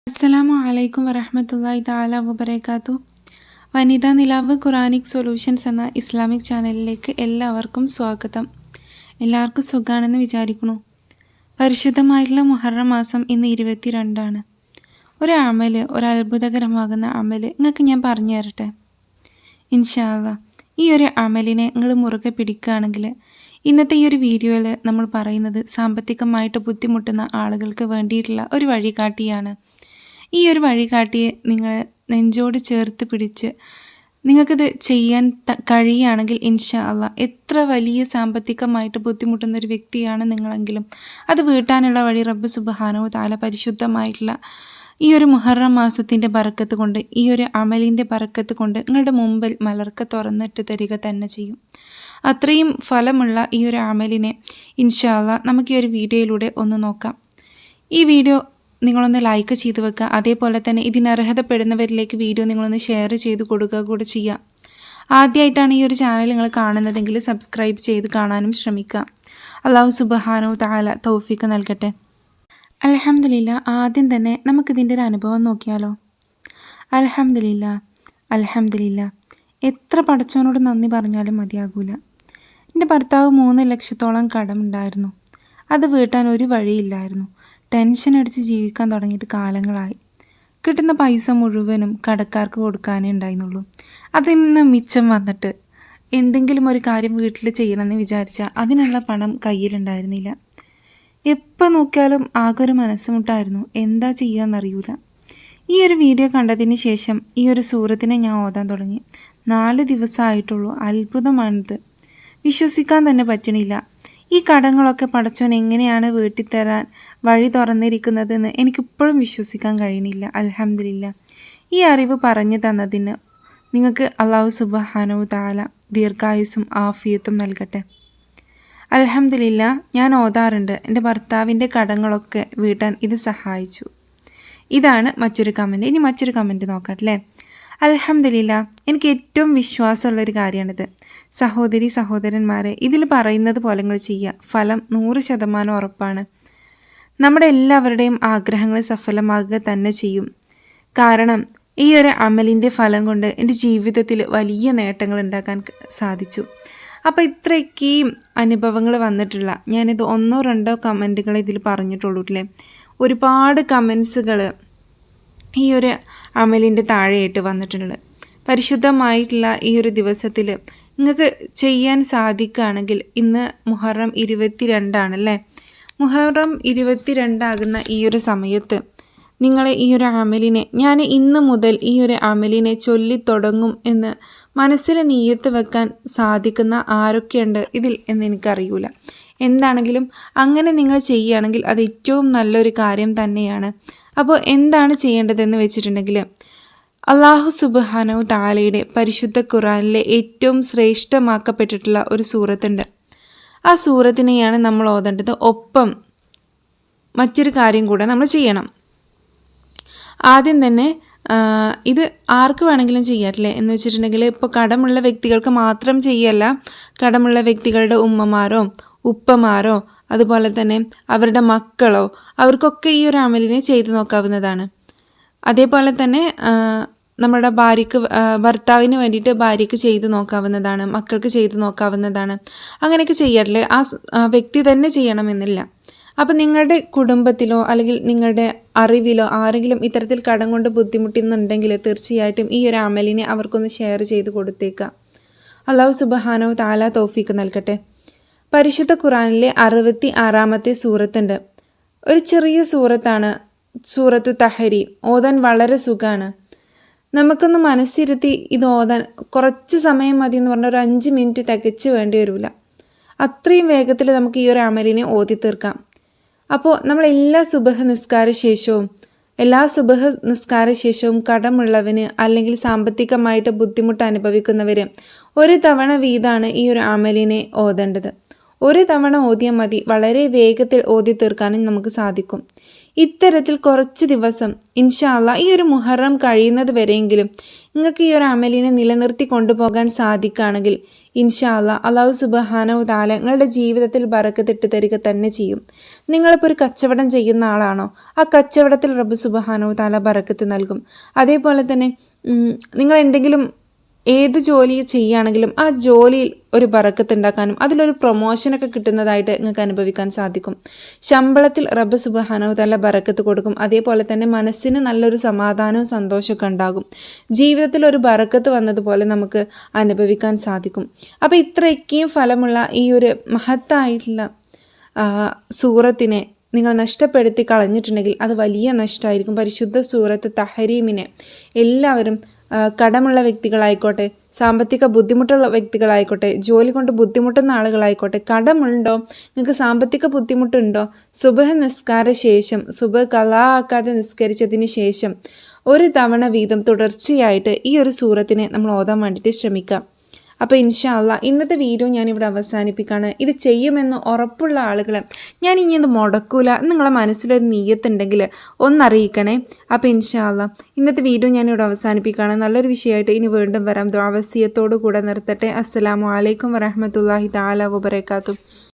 അസ്സലാമു അലൈക്കും വറഹ്മത്തുള്ളാഹി തആല വബറകാത്തു. വനിതാ നിലാവ് ഖുറാനിക് സൊല്യൂഷൻസ് എന്ന ഇസ്ലാമിക് ചാനലിലേക്ക് എല്ലാവർക്കും സ്വാഗതം. എല്ലാവർക്കും സുഖാണെന്ന് വിചാരിക്കുന്നു. പരിശുദ്ധമായിട്ടുള്ള മുഹറം മാസം ഇന്ന് 22 ഒരു അത്ഭുതകരമാകുന്ന അമല് നിങ്ങൾക്ക് ഞാൻ പറഞ്ഞു തരട്ടെ. ഇൻഷാ അല്ലാഹ് ഈ ഒരു അമലിനെ നിങ്ങൾ മുറുകെ പിടിക്കുകയാണെങ്കിൽ ഇന്നത്തെ ഈ ഒരു വീഡിയോയിൽ നമ്മൾ പറയുന്നത് സാമ്പത്തികമായിട്ട് ബുദ്ധിമുട്ടുന്ന ആളുകൾക്ക് വേണ്ടിയിട്ടുള്ള ഒരു വഴികാട്ടിയാണ്. ഈ ഒരു വഴികാട്ടിയെ നിങ്ങൾ നെഞ്ചോട് ചേർത്ത് പിടിച്ച് നിങ്ങൾക്കിത് ചെയ്യാൻ കഴിയുകയാണെങ്കിൽ ഇൻഷാ അല്ലാഹ് എത്ര വലിയ സാമ്പത്തികമായിട്ട് ബുദ്ധിമുട്ടുന്ന ഒരു വ്യക്തിയാണ് നിങ്ങളെങ്കിലും അത് വീട്ടാനുള്ള വഴി റബ്ബ് സുബ്ഹാനഹു തആല പരിശുദ്ധമായിട്ടുള്ള ഈ ഒരു മുഹറം മാസത്തിൻ്റെ ബറക്കത്ത് കൊണ്ട്, ഈ ഒരു അമലിൻ്റെ ബറക്കത്ത് കൊണ്ട് നിങ്ങളുടെ മുമ്പിൽ മലർക്ക തുറന്നിട്ട് തരിക തന്നെ ചെയ്യും. അത്രയും ഫലമുള്ള ഈ ഒരു അമലിനെ ഇൻഷാ അല്ലാഹ് നമുക്ക് ഈ ഒരു വീഡിയോയിലൂടെ ഒന്ന് നോക്കാം. ഈ വീഡിയോ നിങ്ങളൊന്ന് ലൈക്ക് ചെയ്ത് വെക്കുക. അതേപോലെ തന്നെ ഇതിന് അർഹതപ്പെടുന്നവരിലേക്ക് വീഡിയോ നിങ്ങളൊന്ന് ഷെയർ ചെയ്ത് കൊടുക്കുക കൂടെ ചെയ്യുക. ആദ്യമായിട്ടാണ് ഈ ഒരു ചാനൽ നിങ്ങൾ കാണുന്നതെങ്കിൽ സബ്സ്ക്രൈബ് ചെയ്ത് കാണാനും ശ്രമിക്കുക. അല്ലാഹു സുബ്ഹാനഹു തആല തൗഫീഖ് നൽകട്ടെ. അൽഹംദുലില്ലാ. ആദ്യം തന്നെ നമുക്കിതിൻ്റെ ഒരു അനുഭവം നോക്കിയാലോ. അൽഹംദുലില്ലാ അൽഹംദുലില്ലാ. എത്ര പടച്ചവനോട് നന്ദി പറഞ്ഞാലും മതിയാകൂല. എൻ്റെ ഭർത്താവ് 3 ലക്ഷത്തോളം കടമുണ്ടായിരുന്നു. അത് വീട്ടാൻ ഒരു വഴിയില്ലായിരുന്നു. ടെൻഷൻ അടിച്ച് ജീവിക്കാൻ തുടങ്ങിയിട്ട് കാലങ്ങളായി. കിട്ടുന്ന പൈസ മുഴുവനും കടക്കാർക്ക് കൊടുക്കാനേ ഉണ്ടായിരുന്നുള്ളൂ. അതിൽ നിന്ന് മിച്ചം വന്നിട്ട് എന്തെങ്കിലും ഒരു കാര്യം വീട്ടിൽ ചെയ്യണമെന്ന് വിചാരിച്ചാൽ അതിനുള്ള പണം കയ്യിലുണ്ടായിരുന്നില്ല. എപ്പോൾ നോക്കിയാലും ആകെ ഒരു മനസ്സുമുട്ടായിരുന്നു. എന്താ ചെയ്യാന്നറിയൂല. ഈ ഒരു വീഡിയോ കണ്ടതിന് ശേഷം ഈ ഒരു സൂറത്തിനെ ഞാൻ ഓതാൻ തുടങ്ങി. 4 ദിവസമായിട്ടുള്ളൂ. അത്ഭുതമാണിത്. വിശ്വസിക്കാൻ തന്നെ പറ്റണില്ല. ഈ കടങ്ങളൊക്കെ പടച്ചോൻ എങ്ങനെയാണ് വീട്ടിത്തരാൻ വഴി തുറന്നിരിക്കുന്നതെന്ന് എനിക്കിപ്പോഴും വിശ്വസിക്കാൻ കഴിയണില്ല. അൽഹംദുലില്ലാ. ഈ അറിവ് പറഞ്ഞു തന്നതിന് നിങ്ങൾക്ക് അല്ലാഹു സുബ്ഹാനഹു തആല ദീർഘായുസ്സും ആഫിയത്തും നൽകട്ടെ. അൽഹംദുലില്ലാ. ഞാൻ ഓതാറുണ്ട്. എൻ്റെ ഭർത്താവിൻ്റെ കടങ്ങളൊക്കെ വീട്ടാൻ ഇത് സഹായിച്ചു. ഇതാണ് മറ്റൊരു കമൻറ്റ്. ഇനി മറ്റൊരു കമൻറ്റ് നോക്കട്ടെ. അൽഹംദുലില്ലാ. എനിക്ക് ഏറ്റവും വിശ്വാസമുള്ളൊരു കാര്യമാണിത്. സഹോദരി സഹോദരന്മാരെ, ഇതിൽ പറയുന്നത് പോലെ നിങ്ങൾ ചെയ്യുക. ഫലം 100% ഉറപ്പാണ്. നമ്മുടെ എല്ലാവരുടെയും ആഗ്രഹങ്ങൾ സഫലമാകുക തന്നെ ചെയ്യും. കാരണം ഈ ഒരു അമലിൻ്റെ ഫലം കൊണ്ട് എൻ്റെ ജീവിതത്തിൽ വലിയ നേട്ടങ്ങൾ ഉണ്ടാക്കാൻ സാധിച്ചു. അപ്പോൾ ഇത്രയൊക്കെയും അനുഭവങ്ങൾ വന്നിട്ടുള്ള ഞാനിത് 1-2 കമൻറ്റുകൾ ഇതിൽ പറഞ്ഞിട്ടുള്ളൂ അല്ലേ. ഒരുപാട് കമൻസുകൾ ഈ ഒരു അമലിൻ്റെ താഴെയായിട്ട് വന്നിട്ടുണ്ട്. പരിശുദ്ധമായിട്ടുള്ള ഈ ഒരു ദിവസത്തിൽ നിങ്ങൾക്ക് ചെയ്യാൻ സാധിക്കുകയാണെങ്കിൽ, ഇന്ന് മുഹറം 22 മുഹറം 22 ഈ ഒരു സമയത്ത് നിങ്ങൾ ഈ ഒരു അമലിനെ, ഞാൻ ഇന്ന് മുതൽ ഈ ഒരു അമലിനെ ചൊല്ലിത്തുടങ്ങും എന്ന് മനസ്സിൽ നിയ്യത്ത് വെക്കാൻ സാധിക്കുന്ന ആരൊക്കെയുണ്ട് ഇതിൽ എന്ന് എനിക്കറിയില്ല. എന്താണെങ്കിലും അങ്ങനെ നിങ്ങൾ ചെയ്യുകയാണെങ്കിൽ അത് ഏറ്റവും നല്ലൊരു കാര്യം തന്നെയാണ്. അപ്പോൾ എന്താണ് ചെയ്യേണ്ടതെന്ന് വെച്ചിട്ടുണ്ടെങ്കിൽ, അല്ലാഹു സുബ്ഹാനഹു തആലയുടെ പരിശുദ്ധ ഖുർആനിലെ ഏറ്റവും ശ്രേഷ്ഠമാക്കപ്പെട്ടിട്ടുള്ള ഒരു സൂറത്തുണ്ട്. ആ സൂറത്തിനെയാണ് നമ്മൾ ഓതേണ്ടത്. ഒപ്പം മറ്റൊരു കാര്യം കൂടെ നമ്മൾ ചെയ്യണം. ആദ്യം തന്നെ ഇത് ആർക്ക് വേണമെങ്കിലും ചെയ്യാറ്റില്ലേ എന്ന് വെച്ചിട്ടുണ്ടെങ്കിൽ, ഇപ്പോൾ കടമുള്ള വ്യക്തികൾക്ക് മാത്രം ചെയ്യല്ല, കടമുള്ള വ്യക്തികളുടെ ഉമ്മമാരോ ഉപ്പമാരോ അതുപോലെ തന്നെ അവരുടെ മക്കളോ അവർക്കൊക്കെ ഈ ഒരു അമലിനെ ചെയ്തു നോക്കാവുന്നതാണ്. അതേപോലെ തന്നെ നമ്മുടെ ഭർത്താവിന് വേണ്ടിയിട്ട് ഭാര്യയ്ക്ക് ചെയ്തു നോക്കാവുന്നതാണ്, മക്കൾക്ക് ചെയ്തു നോക്കാവുന്നതാണ്. അങ്ങനെയൊക്കെ ചെയ്യാറില്ലേ. ആ വ്യക്തി തന്നെ ചെയ്യണമെന്നില്ല. അപ്പം നിങ്ങളുടെ കുടുംബത്തിലോ അല്ലെങ്കിൽ നിങ്ങളുടെ അറിവിലോ ആരെങ്കിലും ഇത്തരത്തിൽ കടം കൊണ്ട് ബുദ്ധിമുട്ടുന്നുണ്ടെങ്കിൽ തീർച്ചയായിട്ടും ഈ ഒരു അമലിനെ അവർക്കൊന്ന് ഷെയർ ചെയ്ത് കൊടുത്തേക്കാം. അല്ലാഹു സുബ്ഹാനഹു തആല തൗഫീഖ് നൽകട്ടെ. പരിശുദ്ധ ഖുർആനിലെ 66-ാമത്തെ സൂറത്തുണ്ട്. ഒരു ചെറിയ സൂറത്താണ്, സൂറത്തു തഹരി. ഓതാൻ വളരെ സുഖമാണ്. നമുക്കൊന്ന് മനസ്സിരുത്തി ഇത് ഓതാൻ കുറച്ച് സമയം മതി എന്ന് പറഞ്ഞാൽ ഒരു 5 മിനിറ്റ് തികച്ച് വേണ്ടി വരില്ല. അത്രയും വേഗത്തിൽ നമുക്ക് ഈ ഒരു അമലിനെ ഓതി തീർക്കാം. അപ്പോൾ നമ്മൾ എല്ലാ സുബഹ് നിസ്കാര ശേഷവും കടമുള്ളവന് അല്ലെങ്കിൽ സാമ്പത്തികമായിട്ട് ബുദ്ധിമുട്ട് അനുഭവിക്കുന്നവർ ഒരു തവണ വീതമാണ് ഈ ഒരു അമലിനെ ഓതേണ്ടത്. ഒരു തവണ ഓതിയാൽ മതി. വളരെ വേഗത്തിൽ ഓതി തീർക്കാനും നമുക്ക് സാധിക്കും. ഇത്തരത്തിൽ കുറച്ച് ദിവസം ഇൻഷാ അല്ലാഹ് ഈ ഒരു മുഹറം കഴിയുന്നത് വരെയെങ്കിലും നിങ്ങൾക്ക് ഈ ഒരു അമലിനെ നിലനിർത്തി കൊണ്ടുപോകാൻ സാധിക്കുകയാണെങ്കിൽ ഇൻഷാ അല്ലാഹ് അല്ലാഹു സുബ്ഹാനഹു തആല നിങ്ങളുടെ ജീവിതത്തിൽ ബറക്കത്തിട്ട് തരിക തന്നെ ചെയ്യും. നിങ്ങളിപ്പോൾ ഒരു കച്ചവടം ചെയ്യുന്ന ആളാണോ, ആ കച്ചവടത്തിൽ റബ്ബ് സുബ്ഹാനഹു തആല ബറക്കത്ത് നൽകും. അതേപോലെ തന്നെ നിങ്ങൾ എന്തെങ്കിലും ഏത് ജോലി ചെയ്യുകയാണെങ്കിലും ആ ജോലിയിൽ ഒരു ബറക്കത്ത് ഉണ്ടാക്കാനും അതിലൊരു പ്രൊമോഷനൊക്കെ കിട്ടുന്നതായിട്ട് നിങ്ങൾക്ക് അനുഭവിക്കാൻ സാധിക്കും. ശമ്പളത്തിൽ റബ്ബ് സുബ്ഹാനഹു തആല ബറക്കത്ത് കൊടുക്കും. അതേപോലെ തന്നെ മനസ്സിന് നല്ലൊരു സമാധാനവും സന്തോഷമൊക്കെ ഉണ്ടാകും. ജീവിതത്തിൽ ഒരു ബറക്കത്ത് വന്നതുപോലെ നമുക്ക് അനുഭവിക്കാൻ സാധിക്കും. അപ്പോൾ ഇത്രയൊക്കെയും ഫലമുള്ള ഈ ഒരു മഹത്തായിട്ടുള്ള സൂറത്തിനെ നിങ്ങൾ നഷ്ടപ്പെടുത്തി കളഞ്ഞിട്ടുണ്ടെങ്കിൽ അത് വലിയ നഷ്ടമായിരിക്കും. പരിശുദ്ധ സൂറത്ത് തഹരീമിനെ എല്ലാവരും കടമുള്ള വ്യക്തികളായിക്കോട്ടെ, സാമ്പത്തിക ബുദ്ധിമുട്ടുള്ള വ്യക്തികളായിക്കോട്ടെ, ജോലി കൊണ്ട് ബുദ്ധിമുട്ടുന്ന ആളുകളായിക്കോട്ടെ, കടമുണ്ടോ, നിങ്ങൾക്ക് സാമ്പത്തിക ബുദ്ധിമുട്ടുണ്ടോ, സുബഹ് നിസ്കാര ശേഷം സുബഹ് ഖളാ ആക്കാതെ നിസ്കരിച്ചതിന് ശേഷം ഒരു തവണ വീതം തുടർച്ചയായിട്ട് ഈ ഒരു സൂറത്തിനെ നമ്മൾ ഓതാൻ വേണ്ടിയിട്ട് ശ്രമിക്കാം. അപ്പോൾ ഇൻഷാ അല്ലാഹ് ഇന്നത്തെ വീഡിയോ ഞാനിവിടെ അവസാനിപ്പിക്കുകയാണ്. ഇത് ചെയ്യുമെന്ന് ഉറപ്പുള്ള ആളുകൾ ഞാൻ ഇനി ഇത് മുടക്കൂല നിങ്ങളെ മനസ്സിലൊരു നീയത്തുണ്ടെങ്കിൽ ഒന്നറിയിക്കണേ. അപ്പോൾ ഇൻഷാ അല്ലാഹ് ഇന്നത്തെ വീഡിയോ ഞാനിവിടെ അവസാനിപ്പിക്കുകയാണ്. നല്ലൊരു വിഷയമായിട്ട് ഇനി വീണ്ടും വരാം. ദുആ വസിയത്തോടു കൂടെ നിർത്തട്ടെ. അസ്സലാമു അലൈക്കും വറഹ്മത്തുള്ളാഹി തആല വബറകാതുഹു.